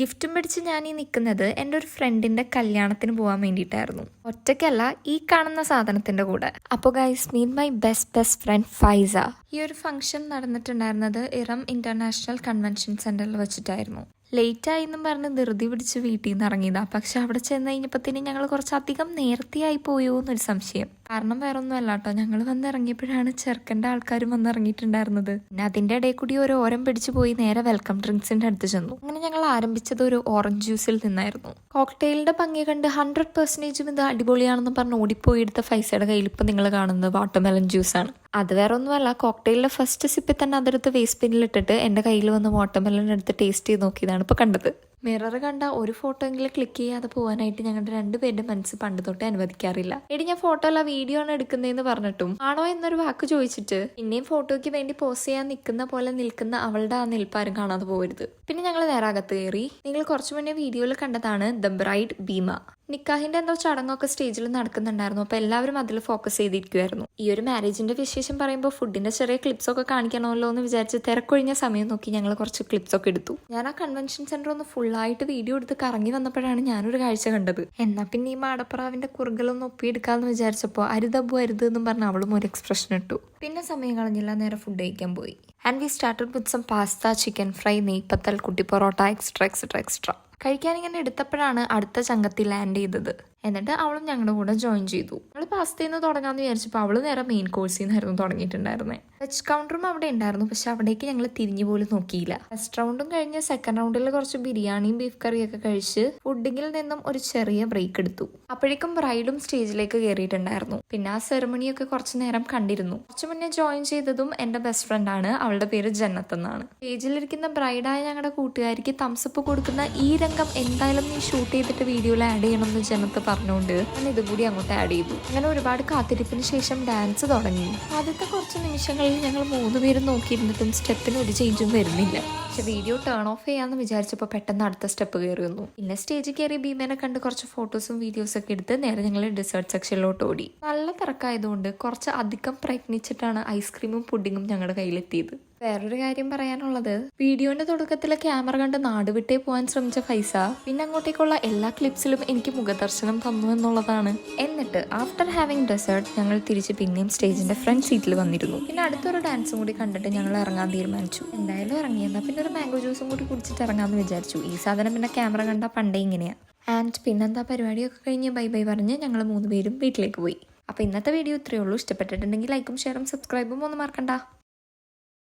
ഗിഫ്റ്റും പിടിച്ച് ഞാൻ ഈ നിൽക്കുന്നത് എൻ്റെ ഒരു ഫ്രണ്ടിൻ്റെ കല്യാണത്തിന് പോകാൻ വേണ്ടിയിട്ടായിരുന്നു. ഒറ്റയ്ക്കല്ല, ഈ കാണുന്ന സാധനത്തിൻ്റെ കൂടെ. അപ്പോൾ guys, meet my best friend Faiza. ഈ ഒരു ഫംഗ്ഷൻ നടന്നിട്ടുണ്ടായിരുന്നത് ഇറം ഇൻ്റർനാഷണൽ കൺവെൻഷൻ സെൻറ്ററിൽ വെച്ചിട്ടായിരുന്നു. ലേറ്റായി എന്നും പറഞ്ഞ് ധൃതി പിടിച്ച് വീട്ടിൽ നിന്ന് ഇറങ്ങിയതാ. പക്ഷെ അവിടെ ചെന്ന് കഴിഞ്ഞപ്പോഴത്തേന് ഞങ്ങൾ കുറച്ചധികം നേരത്തെയായി പോയോ എന്നൊരു സംശയം. കാരണം വേറെ ഒന്നും അല്ല കേട്ടോ, ഞങ്ങൾ വന്നിറങ്ങിയപ്പോഴാണ് ചെറുക്കൻ്റെ ആൾക്കാരും വന്നിറങ്ങിയിട്ടുണ്ടായിരുന്നത്. പിന്നെ അതിൻ്റെ ഇടയിൽ കൂടി ഒരു ഓരം പിടിച്ചു പോയി നേരെ വെൽക്കം ഡ്രിങ്ക്സിൻ്റെ അടുത്ത് ചെന്നു. അങ്ങനെ ഞങ്ങൾ ആരംഭിച്ചത് ഒരു ഓറഞ്ച് ജ്യൂസിൽ നിന്നായിരുന്നു. കോക്ടെയിലിൻ്റെ ഭംഗി കണ്ട് 100% ഇത് അടിപൊളിയാണെന്ന് പറഞ്ഞ് ഓടിപ്പോയി എടുത്ത ഫൈസയുടെ കയ്യിൽ ഇപ്പം നിങ്ങൾ കാണുന്നത് വാട്ടർമെലൺ ജ്യൂസാണ്. അത് വേറെ ഒന്നുമല്ല, കോക്ടെയിലിൻ്റെ ഫസ്റ്റ് സിപ്പിൽ തന്നെ അതെടുത്ത് വേസ്റ്റ് പിന്നിലിട്ടിട്ട് എൻ്റെ കയ്യിൽ വന്ന് വാട്ടർമെലൺ എടുത്ത് ടേസ്റ്റ് ചെയ്ത് നോക്കിയതാണ് ഇപ്പോൾ കണ്ടത്. മിറർ കണ്ട ഒരു ഫോട്ടോ എങ്കിലും ക്ലിക്ക് ചെയ്യാതെ പോകാനായിട്ട് ഞങ്ങളുടെ രണ്ടുപേരുടെ മനസ്സ് പണ്ട് തൊട്ടേ അനുവദിക്കാറില്ല. എടി ഞാൻ ഫോട്ടോ അല്ല വീഡിയോ ആണ് എടുക്കുന്നതെന്ന് പറഞ്ഞിട്ടും ആണോ എന്നൊരു വാക്ക് ചോദിച്ചിട്ട് പിന്നെയും ഫോട്ടോയ്ക്ക് വേണ്ടി പോസ്റ്റ് ചെയ്യാൻ നിൽക്കുന്ന പോലെ നിൽക്കുന്ന അവളുടെ ആ നിൽപ്പാരും കാണാതെ പോകരുത്. പിന്നെ ഞങ്ങൾ നേരെ അകത്ത് കയറി. നിങ്ങൾ കുറച്ചു മുന്നേ വീഡിയോയിൽ കണ്ടതാണ് ദ ബ്രൈഡ് ഭീമ. നിക്കാഹിന്റെ എന്തോ ചടങ്ങൊക്കെ സ്റ്റേജിൽ നടക്കുന്നുണ്ടായിരുന്നു. അപ്പോൾ എല്ലാവരും അതിൽ ഫോക്കസ് ചെയ്തിരിക്കുമായിരുന്നു. ഈ ഒരു മാരേജിന്റെ വിശേഷം പറയുമ്പോൾ ഫുഡിന്റെ ചെറിയ ക്ലിപ്സ് ഒക്കെ കാണിക്കണമല്ലോ എന്ന് വിചാരിച്ച് തിരക്കൊഴിഞ്ഞ സമയം നോക്കി ഞങ്ങൾ കുറച്ച് ക്ലിപ്സ് ഒക്കെ എടുത്തു. ഞാൻ ആ കൺവെൻഷൻ സെന്റർ ഒന്ന് ഫുള്ളായിട്ട് വീഡിയോ എടുത്ത് കറങ്ങി വന്നപ്പോഴാണ് ഞാനൊരു കാഴ്ച കണ്ടത്. എന്നാ പിന്നെ ഈ മാടപ്രാവിന്റെ കുറുകളൊന്ന് ഒപ്പിയെടുക്കാന്ന് വിചാരിച്ചപ്പോൾ അരുതബു അരുത് എന്നും പറഞ്ഞ് അവളും ഒരു എക്സ്പ്രഷൻ ഇട്ടു. പിന്നെ സമയം കളഞ്ഞില്ല, നേരെ ഫുഡ് കഴിക്കാൻ പോയി. And we started with some pasta, chicken fry, neypathal, kutti porotta, extra. കഴിക്കാൻ ഇങ്ങനെ എടുത്തപ്പോഴാണ് അടുത്ത ചങ്കത്തിൽ ലാൻഡ് ചെയ്തത്. എന്നിട്ട് അവളും ഞങ്ങളുടെ കൂടെ ജോയിൻ ചെയ്തു. നമ്മൾ പാസ്തയിൽ നിന്ന് തുടങ്ങാമെന്ന് വിചാരിച്ചപ്പോൾ അവള് നേരെ മെയിൻ കോഴ്സിൽ നിന്നായിരുന്നു തുടങ്ങിയിട്ടുണ്ടായിരുന്നത്. വെജ് കൗണ്ടറും അവിടെ ഉണ്ടായിരുന്നു, പക്ഷെ അവിടേക്ക് ഞങ്ങൾ തിരിഞ്ഞു പോലും നോക്കിയില്ല. ഫസ്റ്റ് റൗണ്ടും കഴിഞ്ഞ് സെക്കൻഡ് റൗണ്ടിൽ കുറച്ച് ബിരിയാണിയും ബീഫ് കറിയൊക്കെ കഴിച്ച് ഫുഡിങ്ങിൽ നിന്നും ഒരു ചെറിയ ബ്രേക്ക് എടുത്തു. അപ്പോഴേക്കും ബ്രൈഡും സ്റ്റേജിലേക്ക് കയറിയിട്ടുണ്ടായിരുന്നു. പിന്നെ ആ സെറമണിയൊക്കെ കുറച്ചു നേരം കണ്ടിരുന്നു. കുറച്ചു മുന്നേ ജോയിൻ ചെയ്തതും എൻ്റെ ബെസ്റ്റ് ഫ്രണ്ടാണ്. അവളുടെ പേര് ജന്നത്ത് എന്നാണ്. സ്റ്റേജിലിരിക്കുന്ന ബ്രൈഡായ ഞങ്ങളുടെ കൂട്ടുകാരിക്ക് തംസപ്പ് കൊടുക്കുന്ന ഈ രംഗം എന്തായാലും നീ ഷൂട്ട് ചെയ്തിട്ട് വീഡിയോയിൽ ആഡ് ചെയ്യണമെന്ന് ജന്നത്ത് പറഞ്ഞുകൊണ്ട് ഞാൻ ഇതുകൂടി അങ്ങോട്ട് ആഡ് ചെയ്തു. അങ്ങനെ ഒരുപാട് കാത്തിരിപ്പിന് ശേഷം ഡാൻസ് തുടങ്ങി. ആദ്യത്തെ കുറച്ച് നിമിഷങ്ങളിൽ ഞങ്ങൾ 3 പേരും നോക്കിയിരുന്നിട്ടും സ്റ്റെപ്പിന് ഒരു ചേഞ്ചും വരുന്നില്ല. പക്ഷെ വീഡിയോ ടേൺ ഓഫ് ചെയ്യാന്ന് വിചാരിച്ചപ്പോൾ പെട്ടെന്ന് അടുത്ത സ്റ്റെപ്പ് കയറി വന്നു. പിന്നെ സ്റ്റേജിൽ കയറി ഭീമേനെ കണ്ട് കുറച്ച് ഫോട്ടോസും വീഡിയോസും ഒക്കെ എടുത്ത് നേരെ ഞങ്ങൾ ഡെസേർട്ട് സെക്ഷനിലോട്ട് ഓടി. നല്ല തിരക്കായതുകൊണ്ട് കുറച്ച് അധികം പ്രയത്നിച്ചിട്ടാണ് ഐസ്ക്രീമും പുഡിങ്ങും ഞങ്ങളുടെ കയ്യിലെത്തിയത്. വേറൊരു കാര്യം പറയാനുള്ളത്, വീഡിയോന്റെ തുടക്കത്തിൽ ക്യാമറ കണ്ട് നാട് വിട്ടേ പോകാൻ ശ്രമിച്ച ഫൈസ പിന്നെ അങ്ങോട്ടേക്കുള്ള എല്ലാ ക്ലിപ്സിലും എനിക്ക് മുഖദർശനം തന്നു എന്നുള്ളതാണ്. എന്നിട്ട് ആഫ്റ്റർ ഹാവിങ് ഡെസേർട്ട് ഞങ്ങൾ തിരിച്ച് പിന്നെയും സ്റ്റേജിന്റെ ഫ്രണ്ട് സീറ്റിൽ വന്നിരുന്നു. പിന്നെ അടുത്തൊരു ഡാൻസും കൂടി കണ്ടിട്ട് ഞങ്ങൾ ഇറങ്ങാൻ തീരുമാനിച്ചു. എന്തായാലും ഇറങ്ങിയെന്നാ പിന്നെ ഒരു മാംഗോ ജ്യൂസും കൂടി കുടിച്ചിട്ട് ഇറങ്ങാമെന്ന് വിചാരിച്ചു. ഈ സാധനം പിന്നെ ക്യാമറ കണ്ടാൽ പണ്ടേ ഇങ്ങനെയാ. ആൻഡ് പിന്നെന്താ, പരിപാടിയൊക്കെ കഴിഞ്ഞ് ബൈ പറഞ്ഞ് ഞങ്ങൾ 3 പേരും വീട്ടിലേക്ക് പോയി. അപ്പോൾ ഇന്നത്തെ വീഡിയോ ഇത്രയേ ഉള്ളൂ. ഇഷ്ടപ്പെട്ടിട്ടുണ്ടെങ്കിൽ ലൈക്കും ഷെയറും സബ്സ്ക്രൈബും ഒന്നും മറക്കണ്ട.